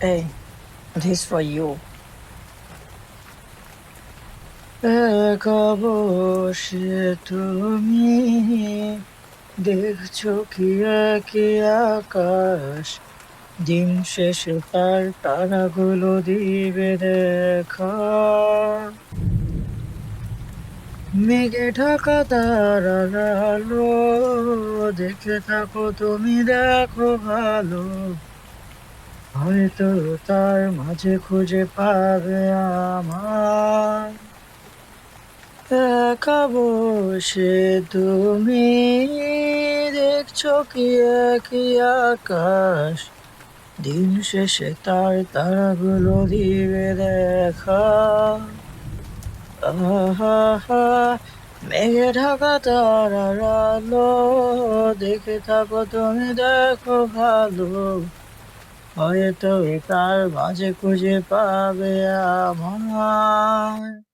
Hey, this for you. একা বসে তুমি দেখছো কি একই আকাশ, দিন শেষে তার তারাগুলো দিবে দেখা। মেঘে ঢাকা তারার আলো, দেখে থাকো তুমি দেখো ভালো, হয়তো তার মাঝে খুঁজে পাবে আমার। একা বসে তুমি দেখছো কি একই আকাশ, দিন শেষে তার তারাগুলো দিবে দেখা। আহা, মেঘে ঢাকা তারার আলো, দেখে থাকো তুমি দেখো ভালো, হয়তো তার মাঝে খুঁজে পাবে আমায়।